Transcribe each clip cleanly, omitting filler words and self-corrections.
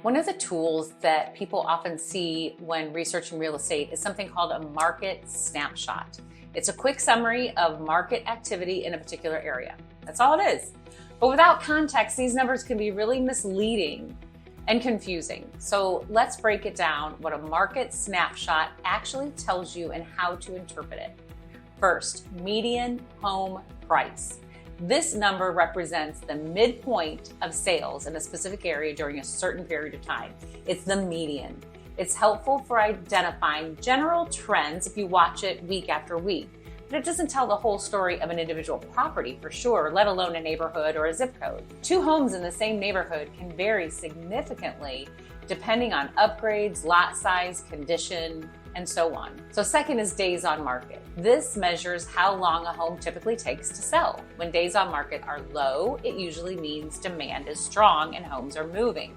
One of the tools that people often see when researching real estate is something called a market snapshot. It's a quick summary of market activity in a particular area. That's all it is. But without context, these numbers can be really misleading and confusing. So let's break it down what a market snapshot actually tells you and how to interpret it. First, median home price. This number represents the midpoint of sales in a specific area during a certain period of time. It's the median. It's helpful for identifying general trends if you watch it week after week, but it doesn't tell the whole story of an individual property for sure, let alone a neighborhood or a zip code. Two homes in the same neighborhood can vary significantly depending on upgrades, lot size, condition, and so on. So second is days on market. This measures how long a home typically takes to sell. When days on market are low, it usually means demand is strong and homes are moving.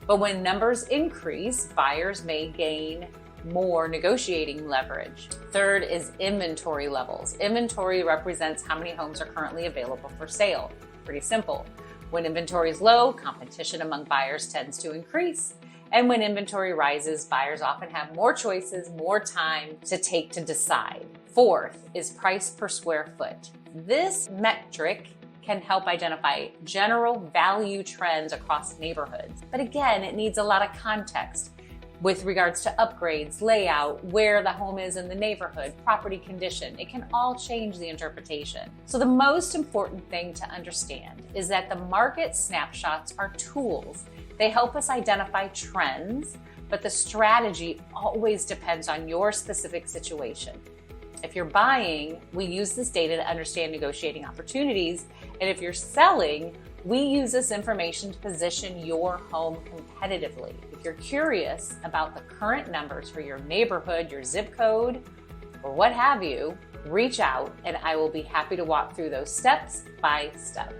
But when numbers increase, buyers may gain more negotiating leverage. Third is inventory levels. Inventory represents how many homes are currently available for sale. Pretty simple. When inventory is low, competition among buyers tends to increase. And when inventory rises, buyers often have more choices, more time to take to decide. Fourth is price per square foot. This metric can help identify general value trends across neighborhoods. But again, it needs a lot of context with regards to upgrades, layout, where the home is in the neighborhood, property condition. It can all change the interpretation. So the most important thing to understand is that the market snapshots are tools. They help us identify trends, but the strategy always depends on your specific situation. If you're buying, we use this data to understand negotiating opportunities. And if you're selling, we use this information to position your home competitively. If you're curious about the current numbers for your neighborhood, your zip code, or what have you, reach out and I will be happy to walk through those steps by step.